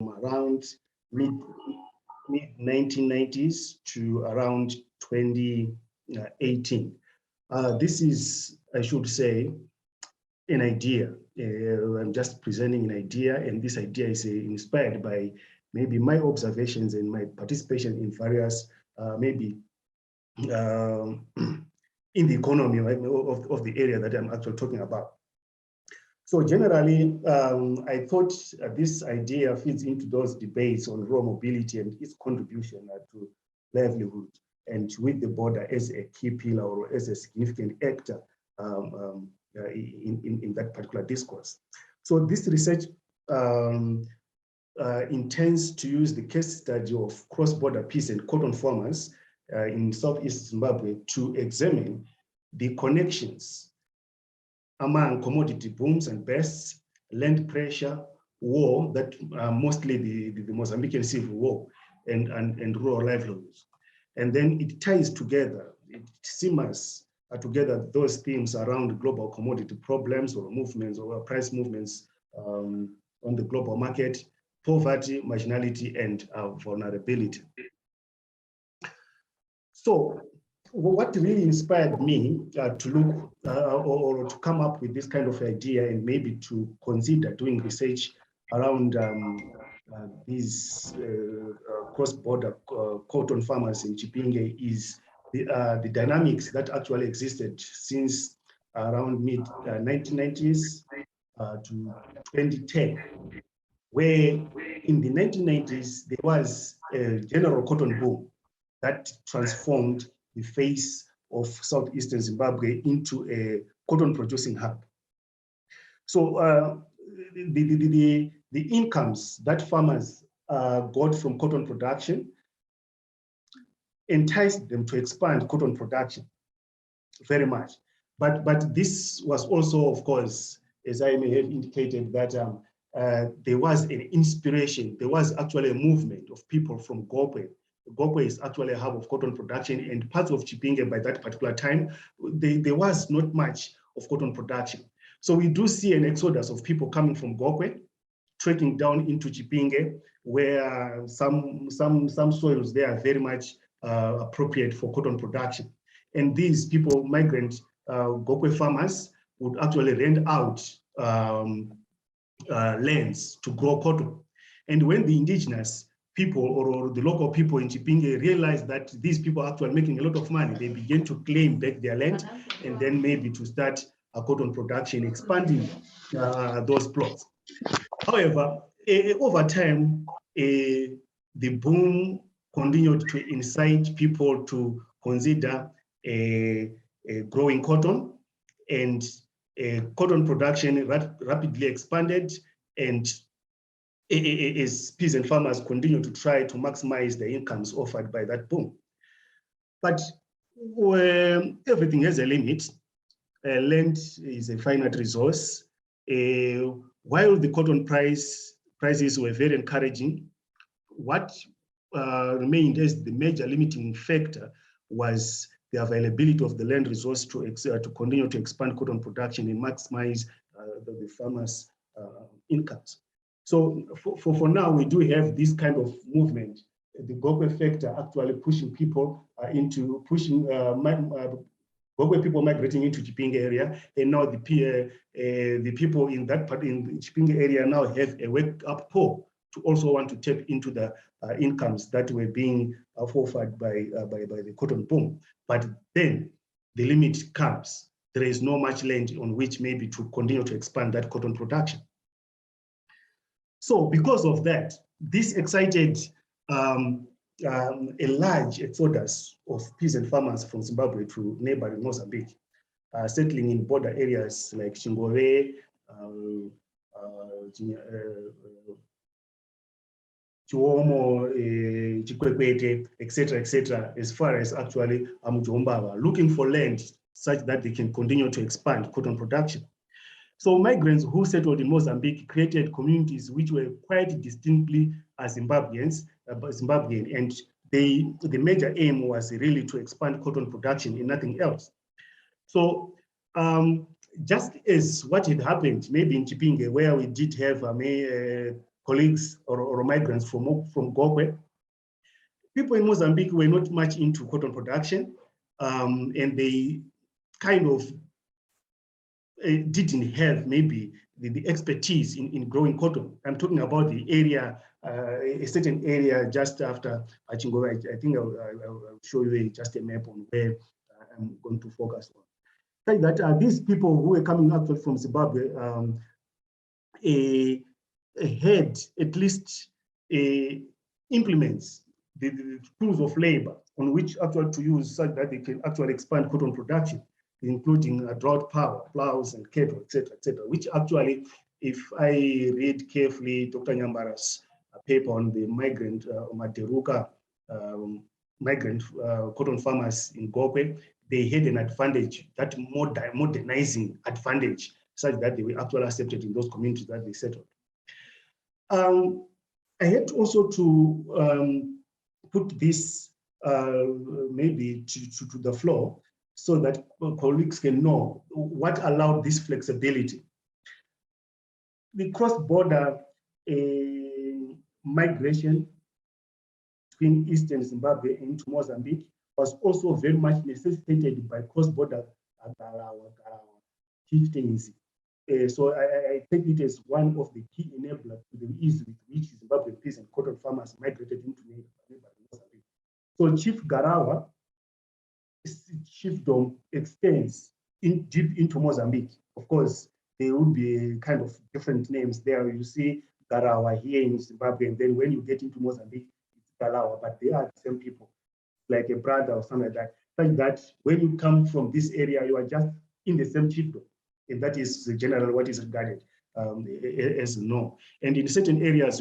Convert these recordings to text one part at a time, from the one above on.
around mid 1990s to around 2018. This is, I should say, an idea. I'm just presenting an idea, and this idea is inspired by maybe my observations and my participation in various, maybe in the economy of the area that I'm actually talking about. So generally, I thought this idea fits into those debates on rural mobility and its contribution to livelihood, and with the border as a key pillar or as a significant actor in that particular discourse. So this research intends to use the case study of cross-border peas and cotton farmers in Southeast Zimbabwe to examine the connections among commodity booms and busts, land pressure, war, that mostly the Mozambican civil war, and rural livelihoods. And then it ties together, it simmers together those themes around global commodity problems or movements or price movements on the global market, poverty, marginality, and vulnerability. So what really inspired me to look or to come up with this kind of idea and maybe to consider doing research around these cross-border cotton farmers in Chipinge is the dynamics that actually existed since around mid-1990s to 2010, where in the 1990s there was a general cotton boom that transformed the face of Southeastern Zimbabwe into a cotton producing hub. So the incomes that farmers got from cotton production enticed them to expand cotton production very much. But this was also, of course, as I may have indicated, that there was an inspiration. There was actually a movement of people from Gokwe. Gokwe is actually a hub of cotton production, and parts of Chipinge by that particular time, there was not much of cotton production. So we do see an exodus of people coming from Gokwe, trekking down into Chipinge, where some soils there are very much appropriate for cotton production. And these people, migrant Gokwe farmers, would actually rent out lands to grow cotton. And when the indigenous people or the local people in Chipinge realized that these people are actually making a lot of money, they began to claim back their land and then maybe to start a cotton production, expanding those plots. However, over time, the boom continued to incite people to consider growing cotton, and cotton production rapidly expanded, and as peasant farmers continue to try to maximize the incomes offered by that boom. But everything has a limit. Land is a finite resource. While the cotton prices were very encouraging, what remained as the major limiting factor was the availability of the land resource to continue to expand cotton production and maximize the farmers' incomes. So for now, we do have this kind of movement, the Gokwe factor actually pushing people into Gokwe people migrating into Chipinge area, and now the people in that part in the Chipinge area now have a wake-up call to also want to tap into the incomes that were being offered by the cotton boom. But then the limit comes. There is no much land on which maybe to continue to expand that cotton production. So because of that, this excited a large exodus of peasant farmers from Zimbabwe to neighboring Mozambique, settling in border areas like Chingove, Chiwomo, Chikwekwete, etc., as far as actually Mujombawa, looking for land such that they can continue to expand cotton production. So migrants who settled in Mozambique created communities which were quite distinctly Zimbabwean, and the major aim was really to expand cotton production and nothing else. So just as what had happened maybe in Chipinge, where we did have colleagues or migrants from Gokwe, people in Mozambique were not much into cotton production, and they kind of didn't have maybe the expertise in growing cotton. I'm talking about the area, a certain area just after Achingova. I think I'll show you just a map on where I'm going to focus on. Like that, these people who were coming actually from Zimbabwe had at least implements the tools of labor on which actually to use such that they can actually expand cotton production, including drought power, plows and cattle, etc., which actually, if I read carefully Dr. Nyambara's paper on the migrant Maderuka migrant cotton farmers in Gokwe, they had an advantage, that modernizing advantage, such that they were actually accepted in those communities that they settled. I had also to put this maybe to the floor so that colleagues can know what allowed this flexibility. The cross-border migration between Eastern Zimbabwe into Mozambique was also very much necessitated by cross-border chieftaincy. So I take it as one of the key enablers to the ease with which Zimbabwean peasant cotton farmers migrated into Mozambique. So Chief Garawa chiefdom extends deep into Mozambique. Of course, there would be kind of different names there. You see Garawa here in Zimbabwe, and then when you get into Mozambique, it's Garawa, but they are the same people, like a brother or something like that. Like that, when you come from this area, you are just in the same chiefdom. And that is generally what is regarded as no. And in certain areas,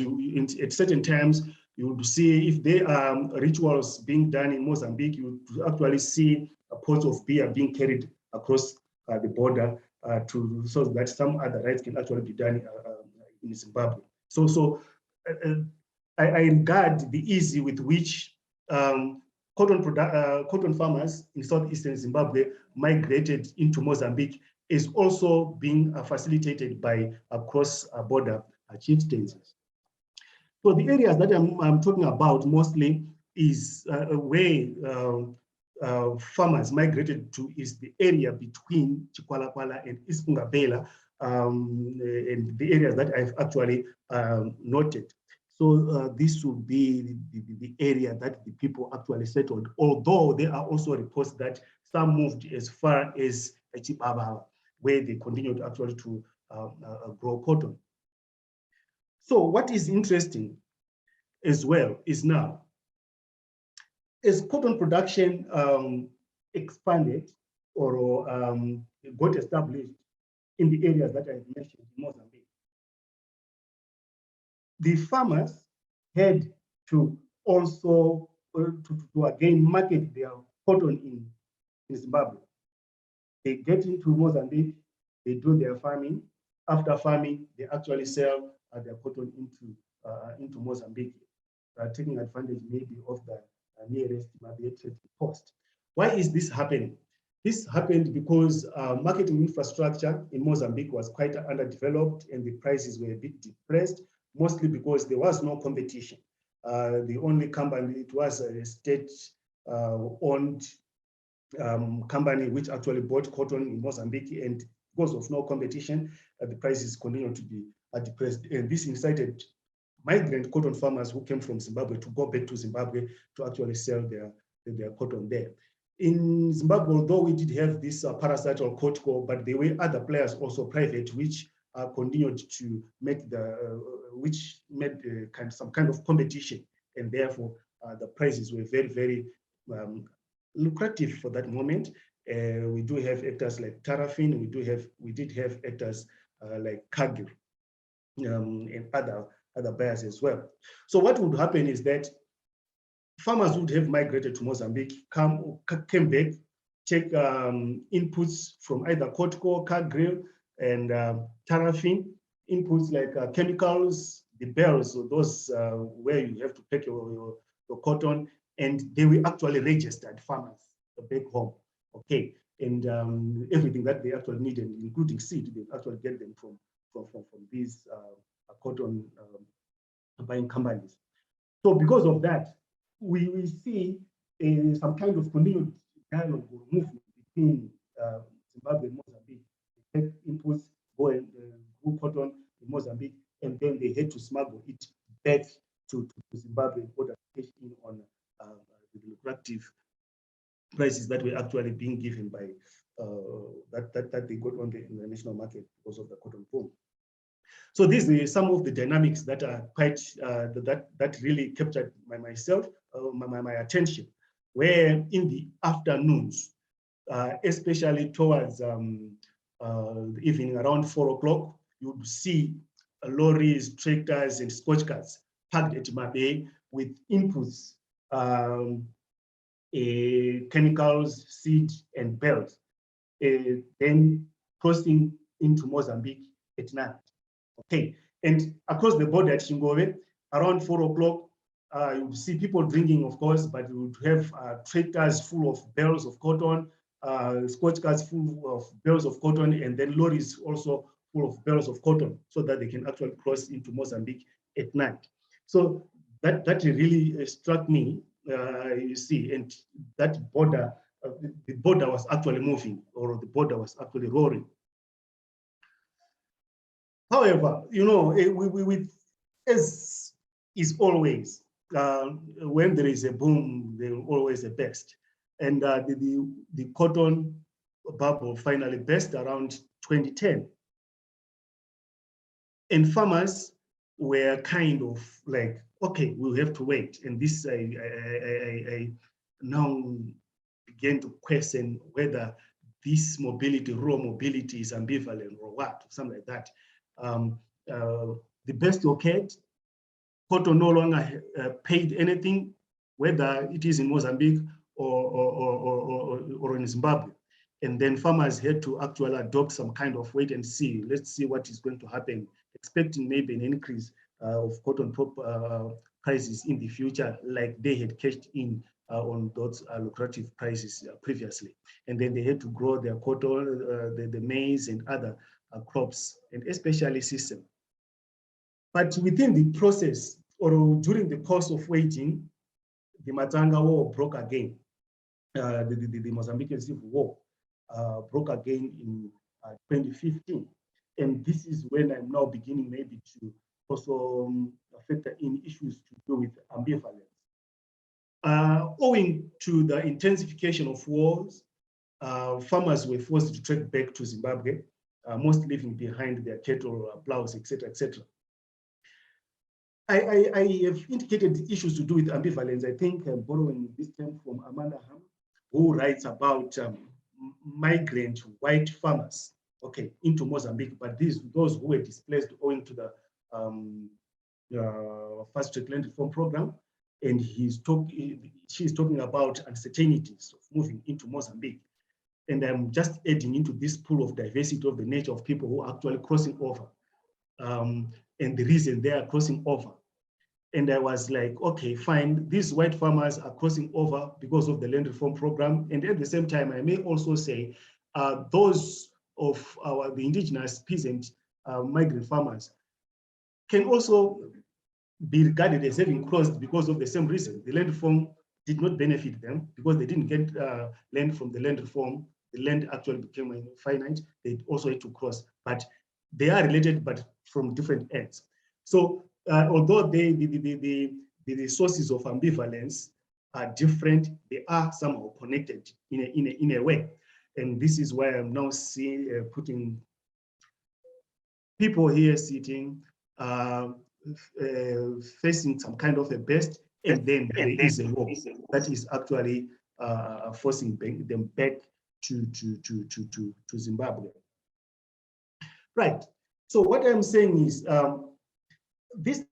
at certain times, you would see if there are rituals being done in Mozambique, you would actually see pots of beer being carried across the border so that some other rites can actually be done in Zimbabwe. So I regard the ease with which cotton farmers in southeastern Zimbabwe migrated into Mozambique is also being facilitated by cross-border chieftaincies. So the areas that I'm talking about mostly is where farmers migrated to is the area between Chikwalakwala and Isipungabela, and the areas that I've actually noted. So this would be the area that the people actually settled, although there are also reports that some moved as far as Chibaba, where they continued actually to grow cotton. So what is interesting as well is now, as cotton production expanded or got established in the areas that I mentioned in Mozambique, the farmers had to also to again market their cotton in Zimbabwe. They get into Mozambique, they do their farming. After farming, they actually sell their cotton into Mozambique, taking advantage maybe of the nearest trading post. Why is this happening? This happened because marketing infrastructure in Mozambique was quite underdeveloped and the prices were a bit depressed, mostly because there was no competition. The only company, it was a state-owned company which actually bought cotton in Mozambique, and because of no competition, the prices continued to be depressed. And this incited migrant cotton farmers who came from Zimbabwe to go back to Zimbabwe to actually sell their cotton there. In Zimbabwe, although we did have this parasite or Kotko, but there were other players also private, which continued to make which made some kind of competition, and therefore the prices were very, very lucrative for that moment. We do have actors like Tarafin, we did have actors like Kagir and other buyers as well. So what would happen is that farmers would have migrated to Mozambique, came back, take inputs from either Kotko, Kagir, and Tarafin, inputs like chemicals, the bales, those where you have to pack your cotton, and they were actually registered farmers back home, okay? And everything that they actually needed, including seed, they actually get them from these cotton buying companies. So because of that, we see some kind of continued dialogue or movement between Zimbabwe and Mozambique. They take inputs, go and grow cotton in Mozambique, and then they had to smuggle it back to Zimbabwe in order to cash in on the lucrative prices that were actually being given by that they got on the international market because of the cotton boom. So these are some of the dynamics that are quite that really captured my attention. Where in the afternoons, especially towards the evening around 4 o'clock, you would see lorries, tractors, and scotch carts packed at Mabe with inputs, chemicals, seed, and belts, then crossing into Mozambique at night. Okay, and across the border at Shingove, around 4 o'clock, you would see people drinking, of course, but you would have tractors full of bales of cotton, scotch carts full of bales of cotton, and then lorries also full of bales of cotton, so that they can actually cross into Mozambique at night. So that really struck me, you see, and that border, the border was actually moving, or the border was actually roaring. However, you know, as is always, when there is a boom, there is always a burst. And the cotton bubble finally burst around 2010. And farmers were kind of like, okay, we'll have to wait. And this, I now began to question whether this mobility, rural mobility, is ambivalent or what, something like that. The best occurred, cotton no longer paid anything, whether it is in Mozambique or in Zimbabwe. And then farmers had to actually adopt some kind of wait and see. Let's see what is going to happen, expecting maybe an increase of cotton prices in the future, like they had cashed in on those lucrative prices previously. And then they had to grow their cotton, the maize and other crops, and especially sesame. But within the process, or during the course of waiting, the Matanga War broke again. The Mozambican Civil War broke again in 2015. And this is when I'm now beginning maybe to also factor in issues to do with ambivalence. Owing to the intensification of wars, farmers were forced to trek back to Zimbabwe, most leaving behind their cattle, plows, etc., etc. I have indicated the issues to do with ambivalence. I think I'm borrowing this term from Amanda Ham, who writes about migrant white farmers, okay, into Mozambique, but those who were displaced owing to the fast track land reform program, and she's talking about uncertainties of moving into Mozambique. And I'm just adding into this pool of diversity of the nature of people who are actually crossing over, and the reason they are crossing over. And I was like, okay, fine, these white farmers are crossing over because of the land reform program. And at the same time, I may also say those of the indigenous peasant migrant farmers can also be regarded as having crossed because of the same reason. The land reform did not benefit them because they didn't get land from the land reform. The land actually became finite. They also had to cross, but they are related, but from different ends. So although the sources of ambivalence are different, they are somehow connected in a way. And this is why I'm now seeing putting people here sitting, facing some kind of a burst, and then there is a war that is actually forcing them back to Zimbabwe. Right. So what I'm saying is this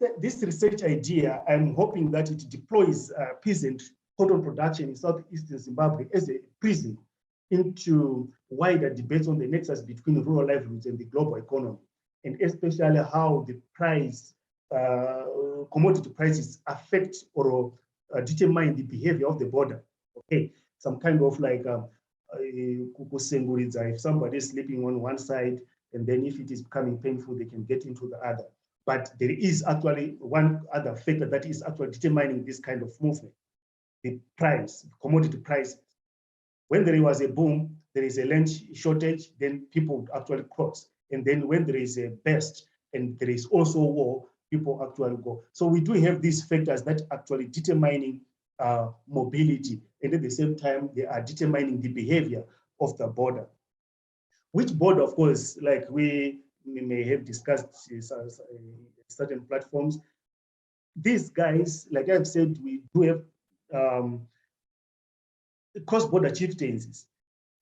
research idea, I'm hoping that it deploys peasant cotton production in South Eastern Zimbabwe as a prism into wider debates on the nexus between rural livelihoods and the global economy, and especially how the price, commodity prices affect or determine the behavior of the border. Okay, some kind of like if somebody is sleeping on one side, and then if it is becoming painful, they can get into the other. But there is actually one other factor that is actually determining this kind of movement: the price, commodity prices. When there was a boom, there is a land shortage, then people would actually cross. And then when there is a burst and there is also war, people actually go. So we do have these factors that actually determining mobility. And at the same time, they are determining the behavior of the border. Which border, of course, like we may have discussed certain platforms. These guys, like I've said, we do have cross-border chieftaincies.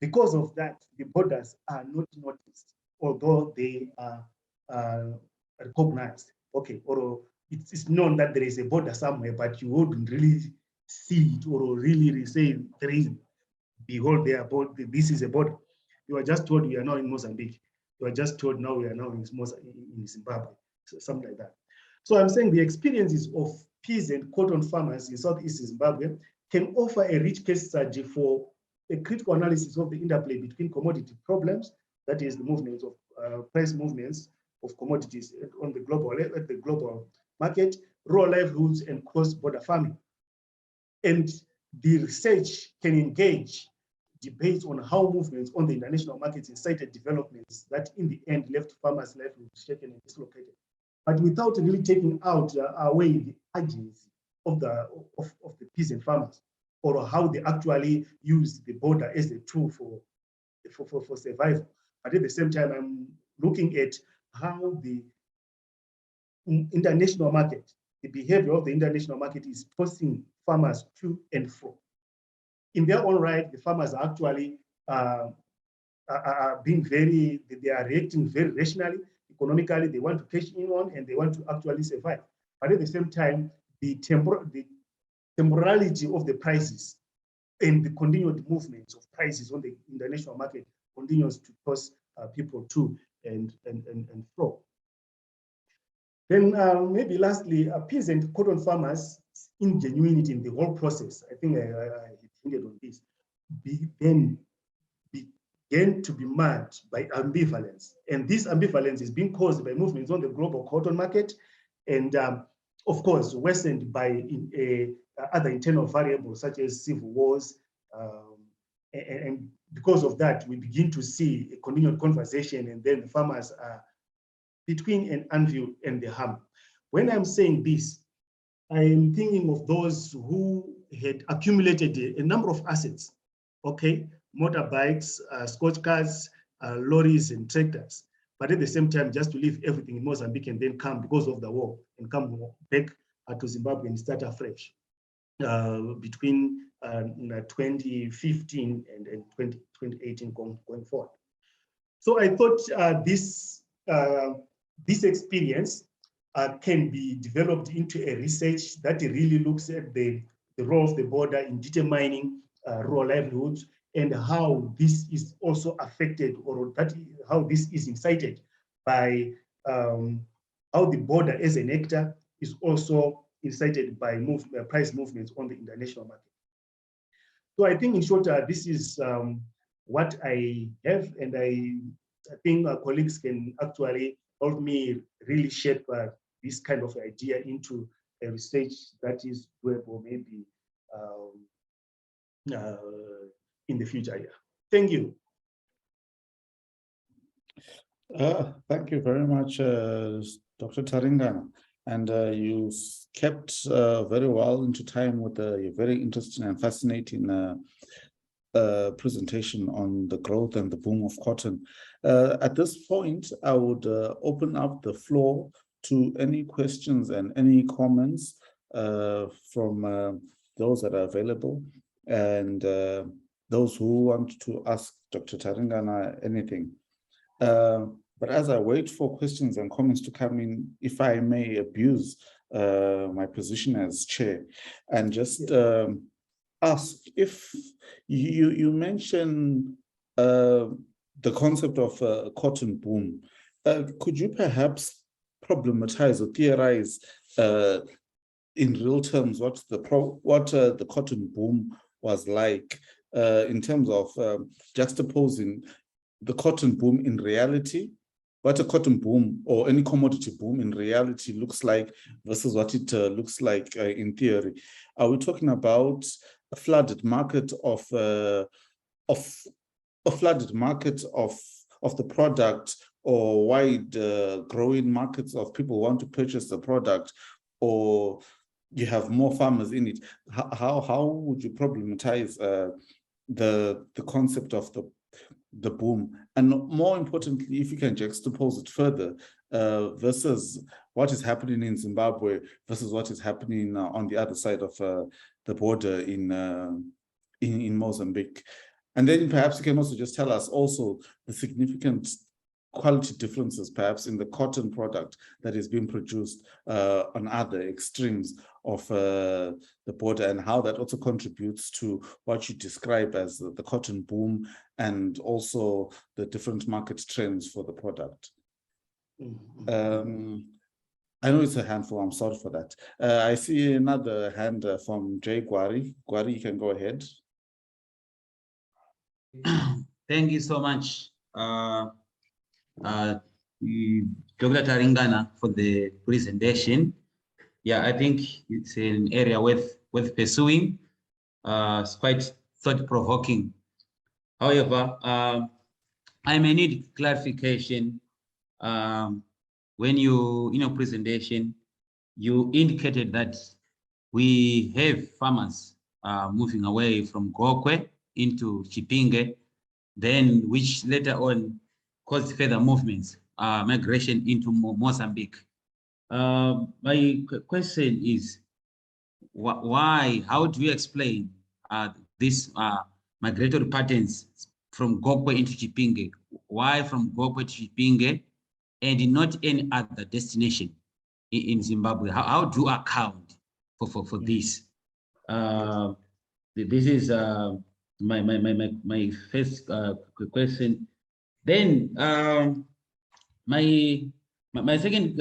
Because of that, the borders are not noticed, although they are recognized. Okay, or it's known that there is a border somewhere, but you wouldn't really see it or really say there is, behold, this is a border. You are just told we are now in Mozambique. You are just told now we are now in Zimbabwe, something like that. So I'm saying the experiences of peas and cotton farmers in Southeast Zimbabwe can offer a rich case study for a critical analysis of the interplay between commodity problems, that is the movements of price movements of commodities on the global market, rural livelihoods, and cross-border farming. And the research can engage debates on how movements on the international markets incited developments that in the end left farmers' livelihoods shaken and dislocated, but without really taking out away the urgency of the peasant farmers, or how they actually use the border as a tool for survival. But at the same time, I'm looking at how the international market, the behavior of the international market is tossing farmers to and fro. In their own right, the farmers are actually are being they are reacting very rationally, economically. They want to cash in on and they want to actually survive. But at the same time, the temporality of the prices and the continued movements of prices on the international market continues to cause people to and fro. Then maybe lastly, peasant cotton farmers' ingenuity in the whole process, I think I hinted on this, then began to be marked by ambivalence. And this ambivalence is being caused by movements on the global cotton market and of course, worsened by other internal variables such as civil wars. And because of that, we begin to see a continued conversation, and then the farmers are between an anvil and the hammer. When I'm saying this, I'm thinking of those who had accumulated a number of assets, okay? Motorbikes, Scotch cars, lorries, and tractors. But at the same time, just to leave everything in Mozambique and then come because of the war and come back to Zimbabwe and start afresh between 2015 and 2018 going forward. So I thought this experience can be developed into a research that really looks at the role of the border in determining rural livelihoods, and how this is also affected, or how this is incited by how the border as an actor is also incited by price movements on the international market. So I think in short, this is what I have, and I think our colleagues can actually help me really shape this kind of idea into a research that is doable maybe in the future. Yeah. Thank you. Thank you very much, Dr. Taringana. And you kept very well into time with a very interesting and fascinating presentation on the growth and the boom of cotton. At this point, I would open up the floor to any questions and any comments from those that are available, and those who want to ask Dr. Taringana anything. But as I wait for questions and comments to come in, if I may abuse my position as chair and just ask, if you mentioned the concept of cotton boom, could you perhaps problematize or theorize in real terms what the cotton boom was like in terms of juxtaposing the cotton boom in reality what a cotton boom or any commodity boom in reality looks like versus what it looks like in theory. Are we talking about a flooded market of the product, or wide growing markets of people who want to purchase the product, or you have more farmers in it? How would you problematize the concept of the boom? And more importantly, if you can juxtapose it further versus what is happening in Zimbabwe versus what is happening on the other side of the border in Mozambique. And then perhaps you can also just tell us also the significant quality differences perhaps in the cotton product that is being produced on other extremes of the border, and how that also contributes to what you describe as the cotton boom, and also the different market trends for the product. I know it's a handful, I'm sorry for that. I see another hand from Jay Gwari. Gwari, you can go ahead. Thank you so much, Dr. Taringana, for the presentation. Yeah, I think it's an area worth pursuing. It's quite thought-provoking. However, I may need clarification. When you, in your presentation, you indicated that we have farmers moving away from Gokwe into Chipinge, then which later on caused further movements, migration into Mozambique. My question is, why, how do you explain these migratory patterns from Gokwe into Chipinge? Why from Gokwe to Chipinge and not any other destination in Zimbabwe? How do you account for this? This is my first question. Then my second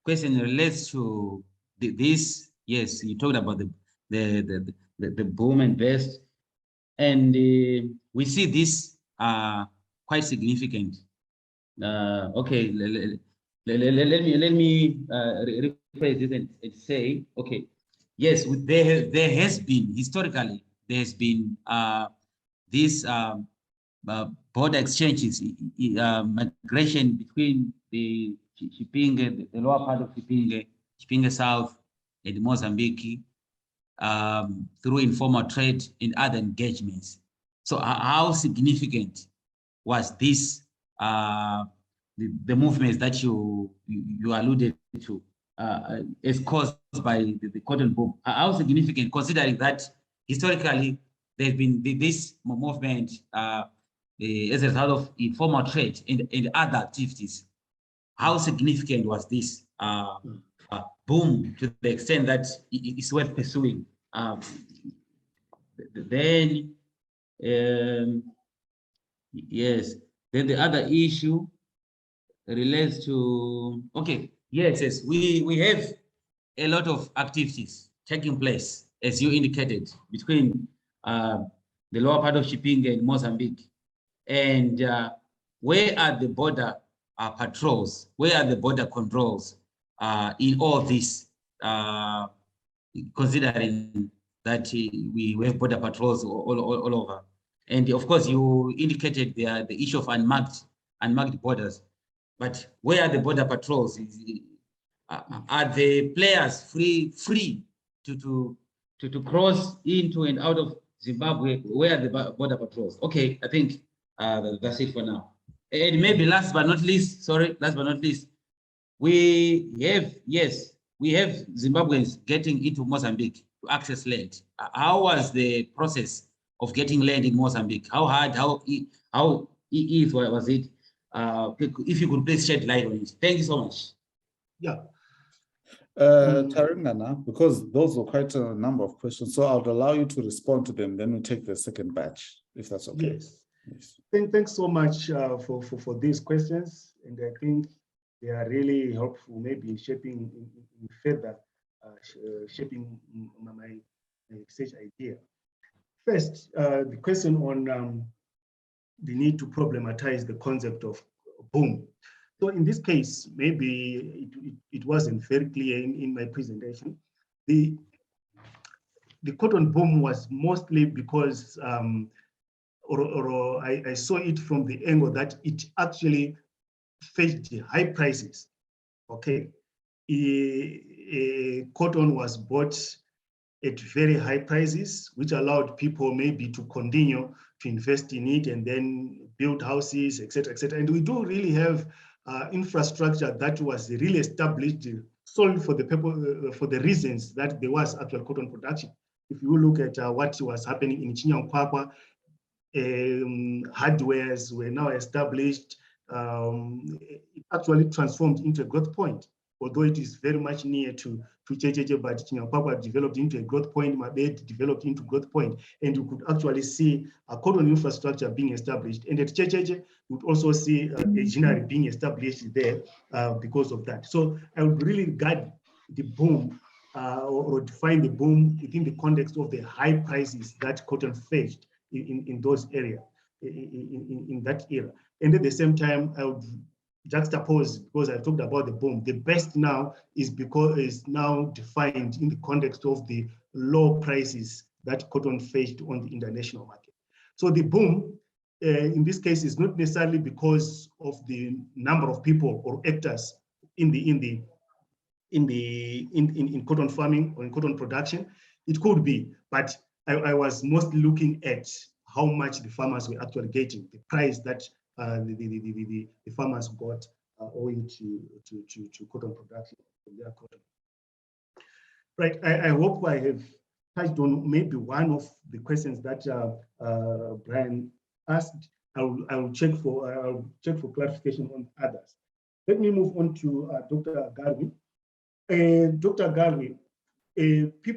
question relates to this. Yes, you talked about the boom and bust, and we see this quite significant. Okay, let me rephrase this and say, okay, yes, there has been historically, there has been this border exchanges, migration between the Chipinge, the lower part of Chipinge South, and Mozambique, through informal trade and other engagements. So how significant was this, the movements that you alluded to as caused by the cotton boom? How significant, considering that historically there's been this movement as a result of informal trade and other activities? How significant was this boom to the extent that it's worth pursuing? Then, yes, then the other issue relates to, okay, yes, we have a lot of activities taking place, as you indicated, between the lower part of Chipinge and Mozambique. And where are the border patrols? Where are the border controls in all this, considering that we have border patrols all over? And of course, you indicated the issue of unmarked borders. But where are the border patrols? Are the players free to cross into and out of Zimbabwe? Where are the border patrols? Okay, I think that's it for now. And maybe last but not least, we have Zimbabweans getting into Mozambique to access land. How was the process of getting land in Mozambique? How hard, how easy was it? If you could please shed light on it. Thank you so much. Yeah. Taringana, because those were quite a number of questions, so I'll allow you to respond to them, then we'll take the second batch, if that's okay. Yes. Thanks so much for these questions, and I think they are really helpful, maybe shaping further, shaping my research idea. First, the question on the need to problematize the concept of boom. So in this case, maybe it wasn't very clear in my presentation. The cotton boom was mostly because, I saw it from the angle that it actually fetched high prices. Okay, cotton was bought at very high prices, which allowed people maybe to continue to invest in it and then build houses, etc., etc. And we do really have infrastructure that was really established solely for the people, for the reasons that there was actual cotton production. If you look at what was happening in Chinyankwakwa, hardwares were now established. It actually transformed into a growth point, although it is very much near to Checheche, but Chinyankwakwa developed into a growth point, Mabet developed into growth point, and you could actually see a cotton infrastructure being established. And at Checheche, you would also see a ginnery being established there because of that. So I would really regard the boom or define the boom within the context of the high prices that cotton fetched in those areas, in that era. And at the same time, I would juxtapose, because I talked about the boom. The best now is now defined in the context of the low prices that cotton fetched on the international market. So the boom, in this case, is not necessarily because of the number of people or actors in cotton farming or in cotton production. It could be, but I was mostly looking at how much the farmers were actually getting, the price that the farmers got owing to cotton production from their cotton. Right, I hope I have touched on maybe one of the questions that Brian asked. I will check for clarification on others. Let me move on to Dr. Garvey. Dr. Garvey,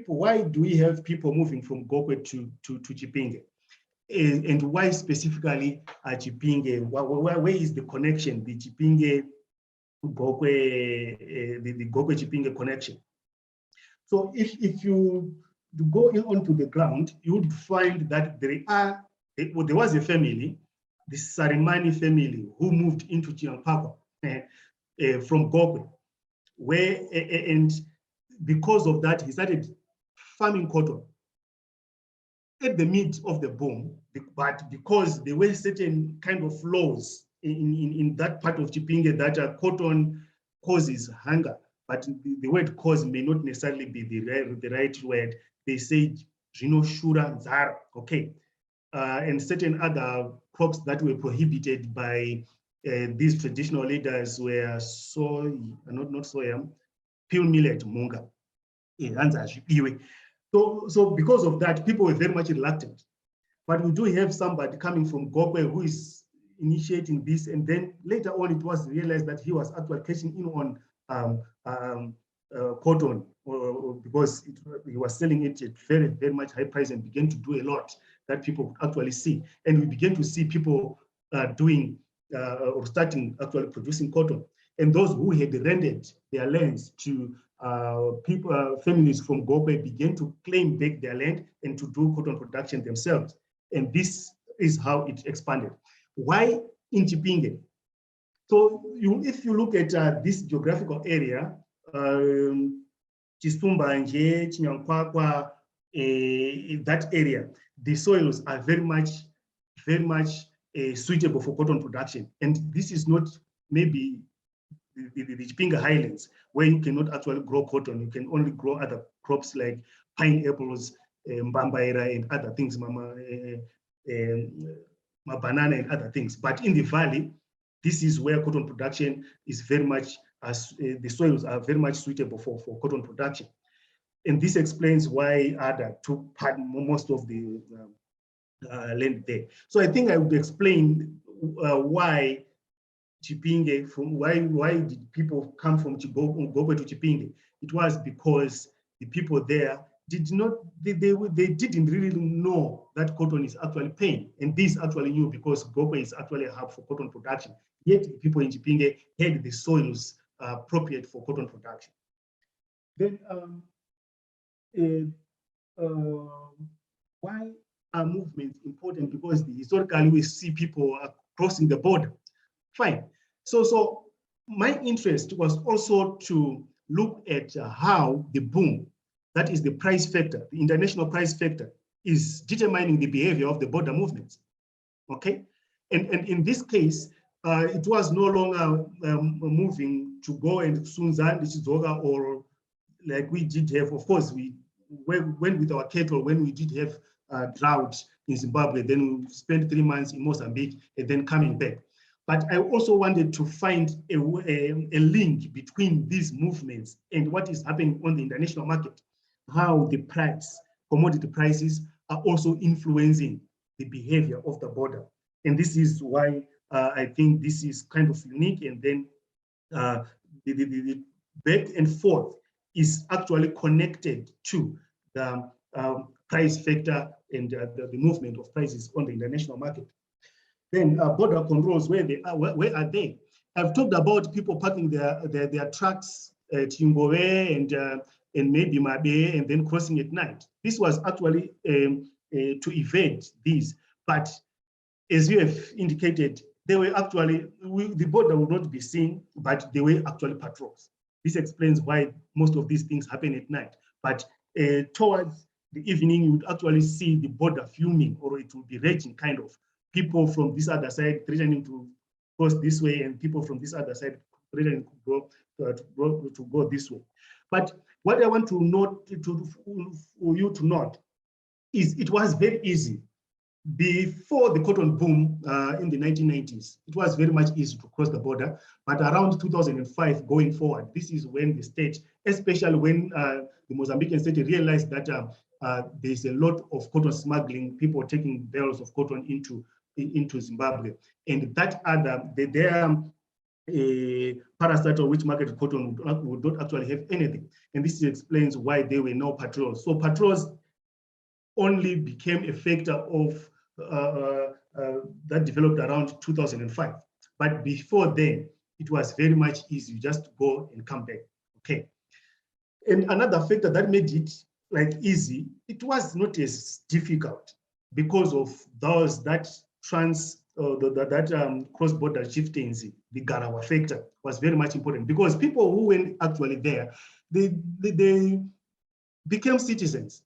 why do we have people moving from Gokwe to Chipinge? And why specifically Chipinge? Where is the connection, the Chipinge Gokwe, the Gokwe Chipinge connection? So if you go onto the ground, you would find that there was a family, the Sarimani family, who moved into Chiampakwa from Gokwe, and because of that, he started farming cotton at the mid of the boom, but because there were certain kind of laws in that part of Chipinge that cotton causes hunger, but the word cause may not necessarily be the right word. They say Rino Shura Zara, okay, and certain other crops that were prohibited by these traditional leaders were soy, not soya, peel millet, munga. So because of that, people were very much reluctant. But we do have somebody coming from Gokwe who is initiating this, and then later on it was realized that he was actually cashing in on cotton, because he was selling it at very, very much high price and began to do a lot that people could actually see. And we began to see people doing or starting actually producing cotton. And those who had rented their lands to families from Gokwe began to claim back their land and to do cotton production themselves. And this is how it expanded. Why in Chipinge? So if you look at this geographical area, Chistumba, Nje, Chinyankwakwa, that area, the soils are very much suitable for cotton production. And this is not maybe the Chipinge Highlands, where you cannot actually grow cotton. You can only grow other crops like pineapples, mbambaira, and other things, banana and other things. But in the valley, this is where cotton production is very much, the soils are very much suitable for cotton production. And this explains why Ada took part most of the land there. So I think I would explain why Chipinge, why did people come from Gokwe to Chipinge? It was because the people there they didn't really know that cotton is actually paying, and this actually knew because Gokwe is actually a hub for cotton production. Yet the people in Chipinge had the soils appropriate for cotton production. Then why are movements important? Because historically we see people crossing the border. Fine. So my interest was also to look at how the boom, that is the price factor, the international price factor, is determining the behavior of the border movements. Okay, and in this case, it was no longer moving to go and Sunzan, or like we did have. Of course, we went with our cattle when we did have drought in Zimbabwe. Then we spent 3 months in Mozambique and then coming back. But I also wanted to find a link between these movements and what is happening on the international market, how the commodity prices are also influencing the behavior of the border. And this is why I think this is kind of unique. And then the back and forth is actually connected to the price factor and the movement of prices on the international market. Then border controls, where are they? I've talked about people parking their trucks at Yungove and maybe Mabe and then crossing at night. This was actually to evade these, but as you have indicated, they were actually, the border would not be seen, but they were actually patrols. This explains why most of these things happen at night. But towards the evening, you would actually see the border fuming, or it will be raging, kind of. People from this other side threatening to cross this way, and people from this other side threatening to go this way. But what I want to note, for you to note, is it was very easy. Before the cotton boom in the 1990s, it was very much easy to cross the border. But around 2005 going forward, this is when the state, especially when the Mozambican state realized that there's a lot of cotton smuggling, people taking bales of cotton into Zimbabwe. And that their parastatal, which market cotton would not actually have anything. And this explains why they were no patrols. So patrols only became a factor of that developed around 2005. But before then, it was very much easy, just go and come back. Okay. And another factor that made it like easy, it was not as difficult because of those that cross-border chieftaincy. The Garawa factor was very much important because people who went actually there, they became citizens.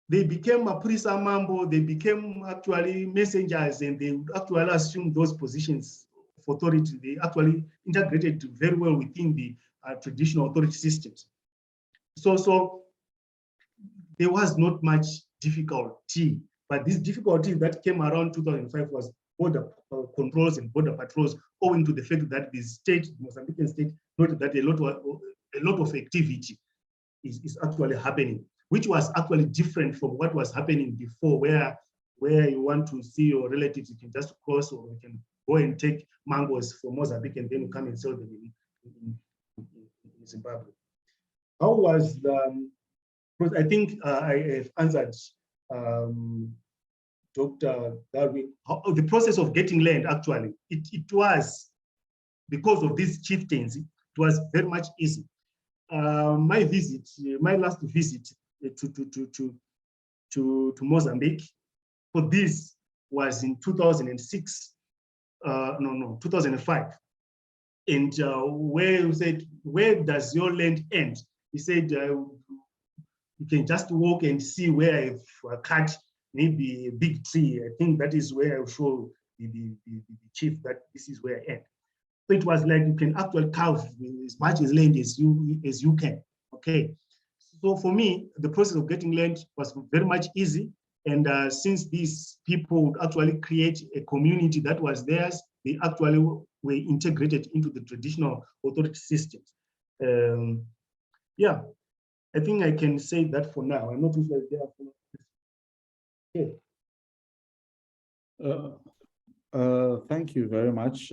They became a Prisa Mambo, they became actually messengers, and they would actually assume those positions of authority. They actually integrated very well within the traditional authority systems. So there was not much difficulty, but this difficulty that came around 2005 was border controls and border patrols, owing to the fact that the state, the Mozambican state, noted that a lot of activity is actually happening, which was actually different from what was happening before, where you want to see your relatives, you can just cross, or you can go and take mangoes from Mozambique and then you come and sell them in Zimbabwe. How was because I think I have answered Dr. Darwin, the process of getting land, actually, it was, because of these chieftains, it was very much easy. My last visit to Mozambique for this was in 2006, 2005. And where you said, where does your land end? He said, you can just walk and see where I've cut maybe a big tree. I think that is where I'll show the chief that this is where I end. So it was like you can actually carve as much as land as you can. Okay. So for me, the process of getting land was very much easy. And since these people would actually create a community that was theirs, they actually were integrated into the traditional authority systems. Yeah, I think I can say that for now. I'm not sure if there are. Okay. Thank you very much.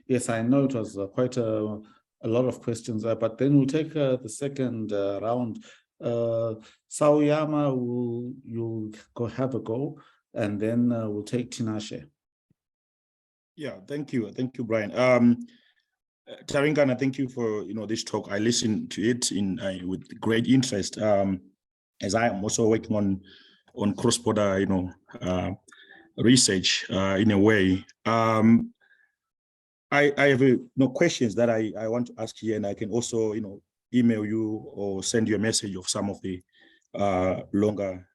Yes, I know it was quite a lot of questions, but then we'll take the second round. Sauyama, you'll go have a go, and then we'll take Tinashe. Yeah, thank you, Brian. Taringana, thank you for this talk. I listened to it with great interest, as I am also working on cross-border research in a way. I have questions that I want to ask here, and I can also email you or send you a message of some of the longer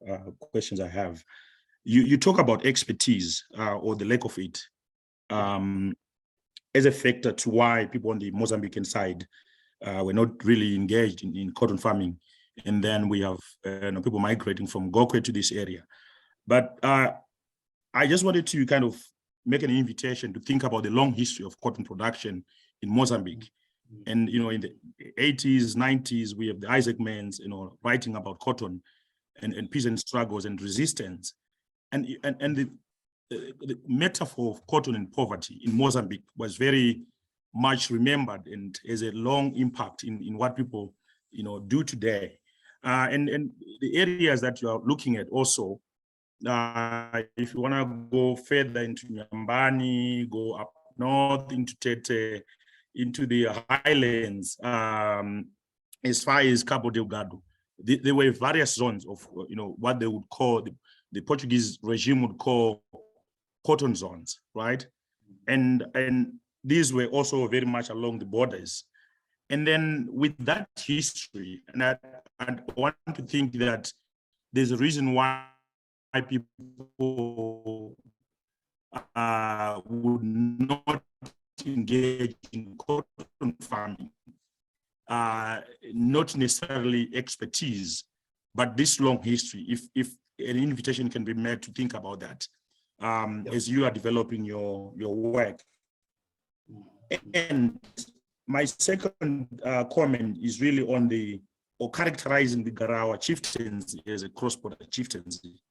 questions I have. You talk about expertise or the lack of it as a factor to why people on the Mozambican side were not really engaged in cotton farming, and then we have people migrating from Gokwe to this area. But I just wanted to kind of make an invitation to think about the long history of cotton production in Mozambique. And in the 80s, 90s, we have the Isaac Mans, writing about cotton and peasant struggles and resistance. And the metaphor of cotton and poverty in Mozambique was very much remembered and has a long impact in what people do today. And the areas that you are looking at also, if you want to go further into Nyambani, go up north into Tete, into the highlands, as far as Cabo Delgado, there were various zones of what they would call, the Portuguese regime would call cotton zones, right? And these were also very much along the borders. And then with that history, and I want to think that there's a reason why people would not engage in cotton farming, not necessarily expertise, but this long history. If an invitation can be made to think about that as you are developing your work. And my second comment is really on characterizing the Garawa chieftaincy as a cross-border chieftaincy,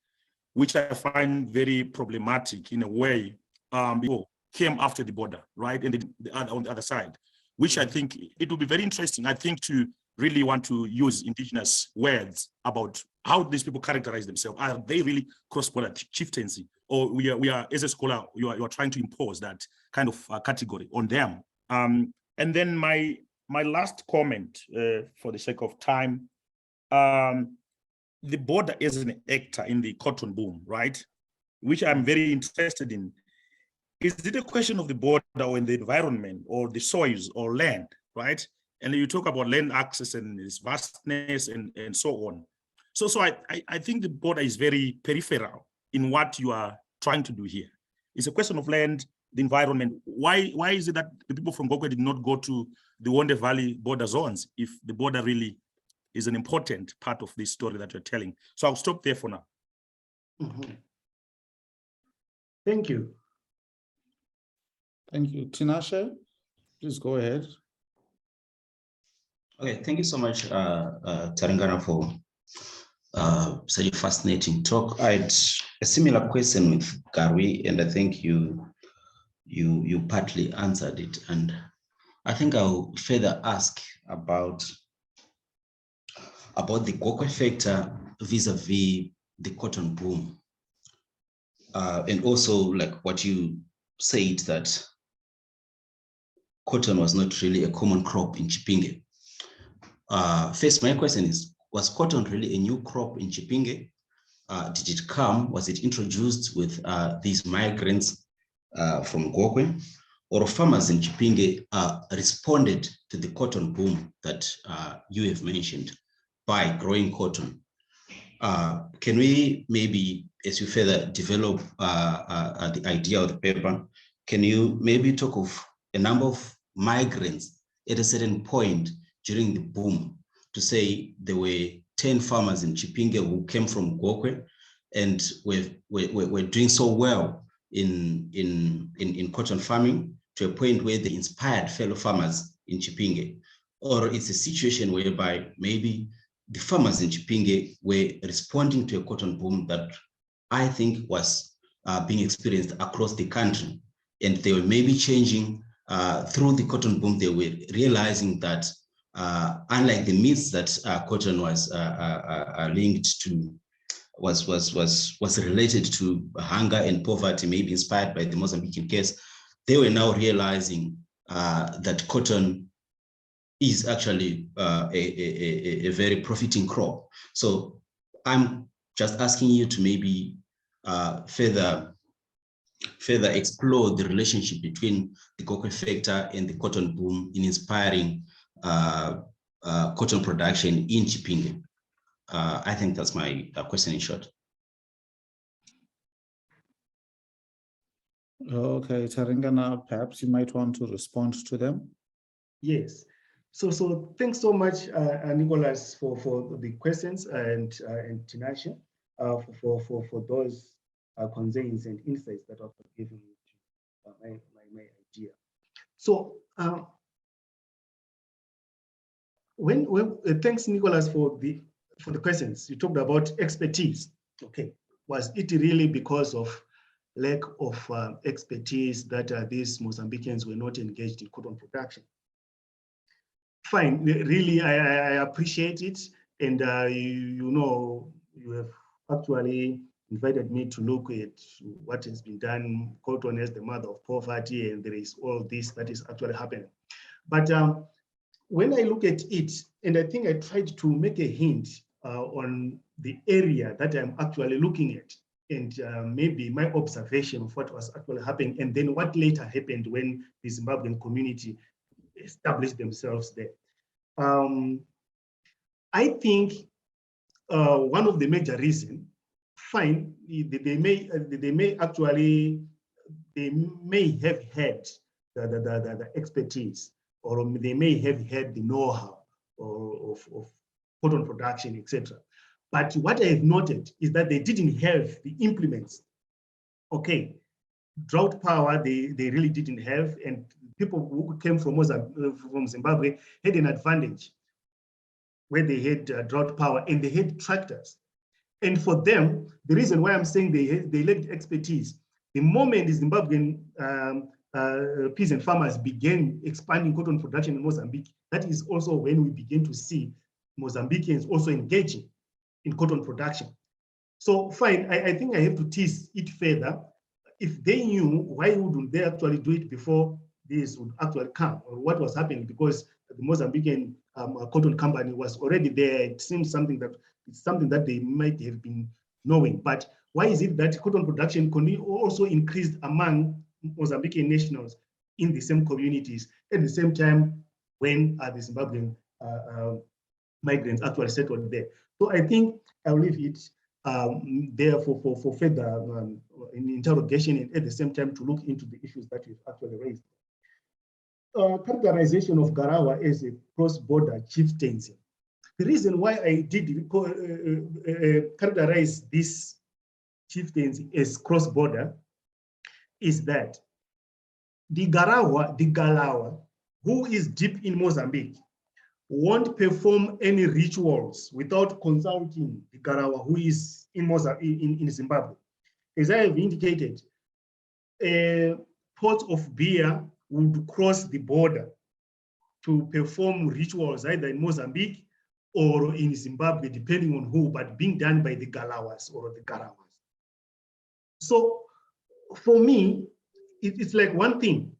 which I find very problematic in a way. People came after the border, right? And on the other side, which I think it will be very interesting, I think, to really want to use indigenous words about how these people characterize themselves. Are they really cross-border chieftaincy? Or we are, as a scholar, you are trying to impose that kind of category on them. And then my last comment, for the sake of time, the border is an actor in the cotton boom, right? Which I'm very interested in. Is it a question of the border or in the environment or the soils or land, right? And you talk about land access and its vastness and so on. So I think the border is very peripheral in what you are trying to do here. It's a question of land, the environment. Why is it that the people from Gokwe did not go to the Wonde Valley border zones if the border really is an important part of this story that you're telling? So I'll stop there for now. Mm-hmm. Thank you. Thank you. Tinashe, please go ahead. Okay, thank you so much, Taringana, for such a fascinating talk. I had a similar question with Garwi, and I think you partly answered it. And I think I'll further ask about the Gokwe factor vis-a-vis the cotton boom. And also, like what you said, that cotton was not really a common crop in Chipinge. First, my question is, was cotton really a new crop in Chipinge? Did it come? Was it introduced with these migrants from Gokwe? Or farmers in Chipinge responded to the cotton boom that you have mentioned by growing cotton? Can we maybe, as you further develop the idea of the paper, can you maybe talk of a number of migrants at a certain point during the boom, to say there were 10 farmers in Chipinge who came from Gokwe and were doing so well in cotton farming to a point where they inspired fellow farmers in Chipinge? Or it's a situation whereby maybe the farmers in Chipinge were responding to a cotton boom that I think was being experienced across the country, and they were maybe changing through the cotton boom. They were realizing that unlike the myths that cotton was linked to, was related to hunger and poverty, maybe inspired by the Mozambican case, they were now realizing that cotton is actually a very profiting crop. So I'm just asking you to maybe further further explore the relationship between the cocoa factor and the cotton boom in inspiring cotton production in Chipinge? I think that's my question in short. Okay, Taringana, perhaps you might want to respond to them. Yes. So thanks so much, Nicholas, for the questions, and Tinashe, for those concerns and insights that I've given you my idea. So thanks, Nicholas, for the questions. You talked about expertise. Okay, was it really because of lack of expertise that these Mozambicans were not engaged in cotton production? Fine, really, I appreciate it, and you have actually invited me to look at what has been done. Cotton as the mother of poverty, and there is all this that is actually happening. But when I look at it, and I think I tried to make a hint on the area that I'm actually looking at, and maybe my observation of what was actually happening, and then what later happened when the Zimbabwean community established themselves there. I think one of the major reasons, fine, they may have had the expertise, or they may have had the know-how of cotton production, etc. But what I have noted is that they didn't have the implements. Okay, drought power, they really didn't have, and people who came from Zimbabwe had an advantage where they had drought power and they had tractors. And for them, the reason why I'm saying they lacked expertise, the moment the Zimbabwean peasant farmers began expanding cotton production in Mozambique, that is also when we begin to see Mozambicans also engaging in cotton production. So fine, I think I have to tease it further. If they knew, why wouldn't they actually do it before this would actually come, or what was happening? Because the Mozambican cotton company was already there. It seems it's something that they might have been knowing. But why is it that cotton production also increased among Mozambican nationals in the same communities at the same time when the Zimbabwean migrants actually settled there? So I think I'll leave it there for further interrogation, and at the same time to look into the issues that you've actually raised. Characterization of Garawa as a cross-border chieftaincy. The reason why I did characterize this chieftaincy as cross-border is that the Galawa, who is deep in Mozambique, won't perform any rituals without consulting the Garawa, who is in Zimbabwe. As I have indicated, a pot of beer would cross the border to perform rituals either in Mozambique or in Zimbabwe, depending on who, but being done by the Galawas or the Garawas. So for me, it's like one thing,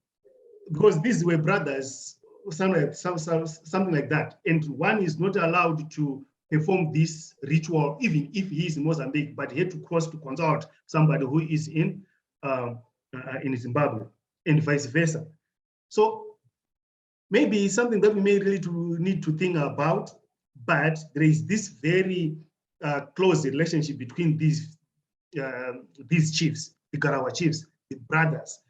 because these were brothers, something like that, and one is not allowed to perform this ritual, even if he is in Mozambique, but he had to cross to consult somebody who is in Zimbabwe, and vice versa. So maybe it's something that we may really need to think about, but there is this very close relationship between these chiefs, the Garawa chiefs, the brothers,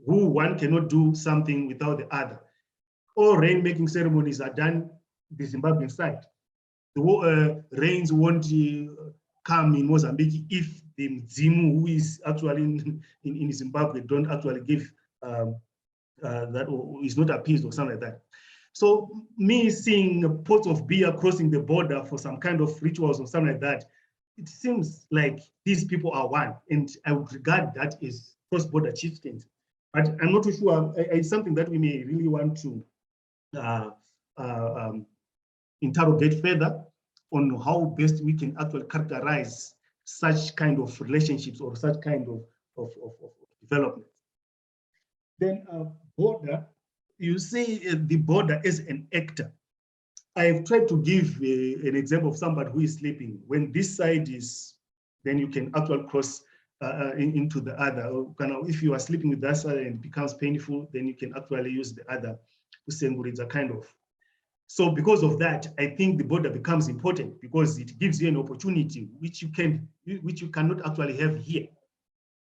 who one cannot do something without the other. All rain-making ceremonies are done the Zimbabwean side. The rains won't come in Mozambique if the Mzimu, who is actually in Zimbabwe, don't actually give that, or is not appeased or something like that. So me seeing pots of beer crossing the border for some kind of rituals or something like that, it seems like these people are one, and I would regard that as cross-border chieftains. But I'm not too sure. It's something that we may really want to interrogate further on how best we can actually characterize such kind of relationships or such kind of development. Then border, you see the border as an actor. I've tried to give an example of somebody who is sleeping. When this side is, then you can actually cross into the other. Or kind of, if you are sleeping with that side and it becomes painful, then you can actually use the other usenguridza kind of. So because of that, I think the border becomes important because it gives you an opportunity which you cannot actually have here.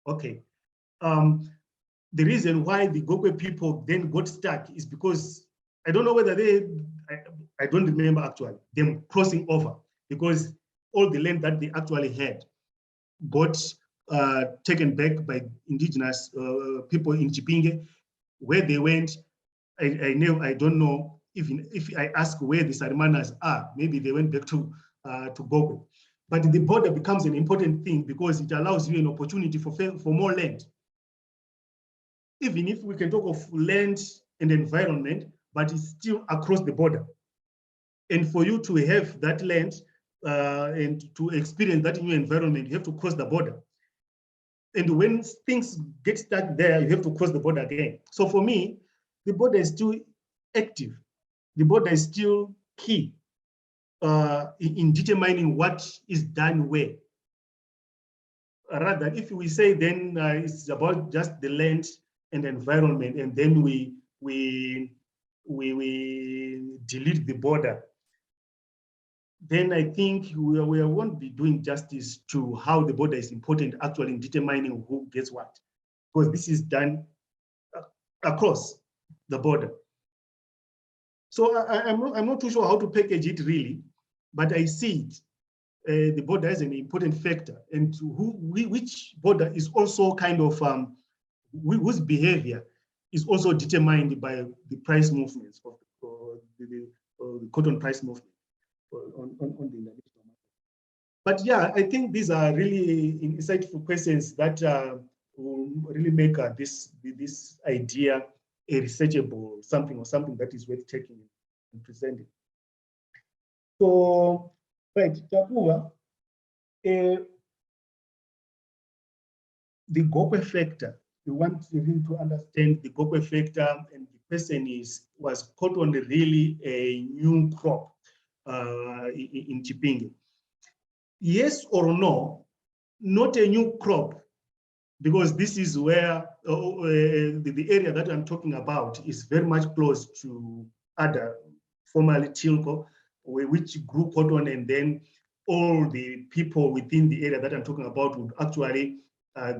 Okay. The reason why the Gokwe people then got stuck is because I don't know whether I don't remember actually them crossing over, because all the land that they actually had got taken back by indigenous people in Chipinge. Where they went, I don't know. Even if I ask where the Sarimanas are, maybe they went back to Gokwe. But the border becomes an important thing because it allows you an opportunity for more land. Even if we can talk of land and environment, but it's still across the border. And for you to have that land and to experience that new environment, you have to cross the border. And when things get stuck there, you have to cross the border again. So for me, the border is still active. The border is still key in determining what is done where. Rather, if we say then it's about just the land and environment, and then we delete the border, then I think we won't be doing justice to how the border is important actually in determining who gets what, because this is done across the border. So I'm not too sure how to package it really, but I see it. The border is an important factor, and which border is also kind of whose behavior is also determined by the price movements of the cotton price movement on the international market. But yeah, I think these are really insightful questions that will really make this idea a researchable something, or something that is worth taking and presenting. So, right, Tapuwa, the Gokwe factor, we want really to understand the Gokwe factor, and the question is, was cotton really a new crop in Chipinge? Yes or no, not a new crop, because this is where the area that I'm talking about is very much close to other, formerly Chilco, which grew cotton, and then all the people within the area that I'm talking about would actually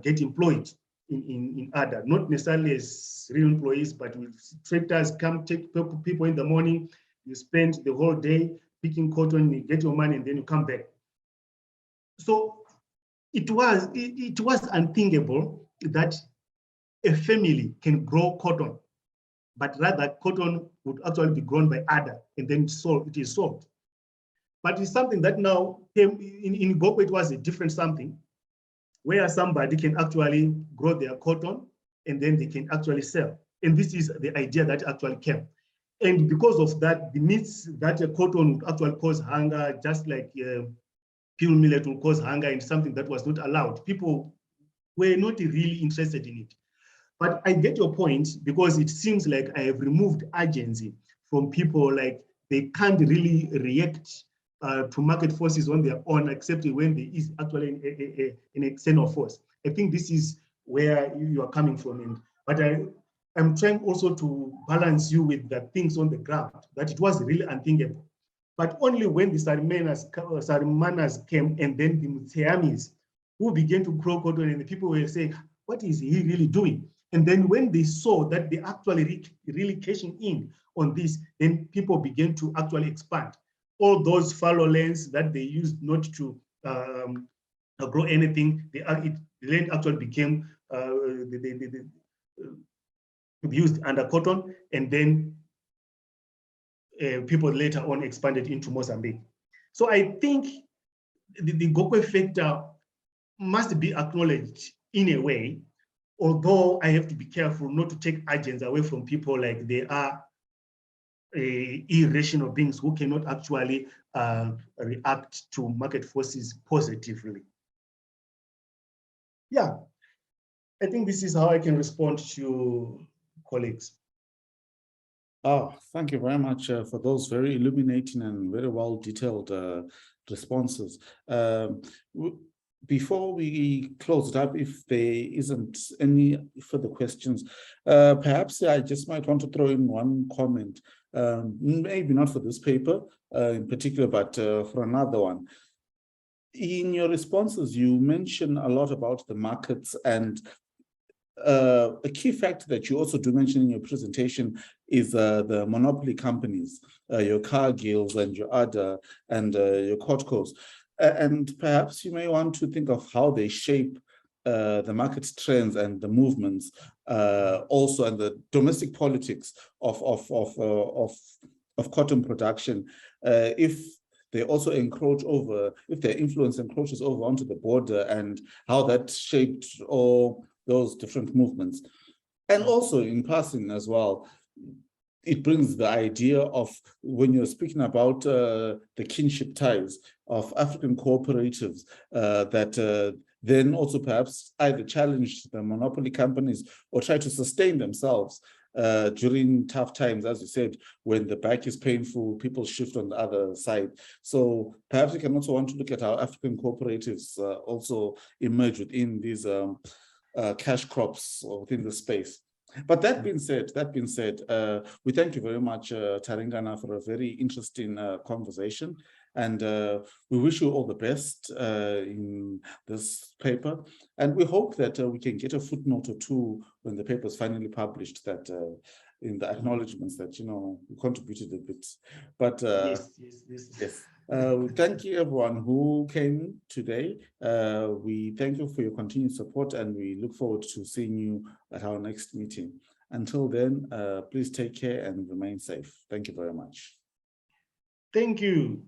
get employed in Ada, not necessarily as real employees, but with tractors come take people in the morning, you spend the whole day picking cotton, you get your money, and then you come back. So it was unthinkable that a family can grow cotton, but rather cotton would actually be grown by Ada and then sold. It is sold. But it's something that now came in Gokwe. It was a different something, where somebody can actually grow their cotton and then they can actually sell. And this is the idea that actually came. And because of that, the myths that a cotton would actually cause hunger, just like peel millet will cause hunger, and something that was not allowed. People were not really interested in it. But I get your point, because it seems like I have removed urgency from people, like they can't really react to market forces on their own, except when there is actually an external force. I think this is where you are coming from. But I'm trying also to balance you with the things on the ground, that it was really unthinkable. But only when the Sarimanas came, and then the Mutseamis, who began to grow cotton, and the people were saying, what is he really doing? And then when they saw that they actually really cashing in on this, then people began to actually expand. All those fallow lands that they used not to grow anything, the land actually became used under cotton, and then people later on expanded into Mozambique. So I think the Gokwe factor must be acknowledged in a way, although I have to be careful not to take urgency away from people, like they are irrational beings who cannot actually react to market forces positively. Yeah, I think this is how I can respond to colleagues. Oh, thank you very much for those very illuminating and very well detailed responses. before we close it up, if there isn't any further questions, perhaps I just might want to throw in one comment, maybe not for this paper in particular, but for another one. In your responses, you mention a lot about the markets, and a key factor that you also do mention in your presentation is the monopoly companies, your Cargills and your ADA and your Cotcos. And perhaps you may want to think of how they shape the market trends and the movements, also, and the domestic politics of cotton production. If they also encroach over, if their influence encroaches over onto the border, and how that shaped all those different movements. And also in passing as well, it brings the idea of, when you're speaking about the kinship ties of African cooperatives that then also perhaps either challenge the monopoly companies or try to sustain themselves during tough times, as you said, when the back is painful, people shift on the other side. So perhaps we can also want to look at how African cooperatives also emerge within these cash crops or within the space. But that being said, we thank you very much, Taringana, for a very interesting conversation. And we wish you all the best in this paper. And we hope that we can get a footnote or two when the paper is finally published, that in the acknowledgements that, you know, we contributed a bit. But yes. Thank you everyone who came today. We thank you for your continued support, and we look forward to seeing you at our next meeting. Until then, please take care and remain safe. Thank you very much. Thank you.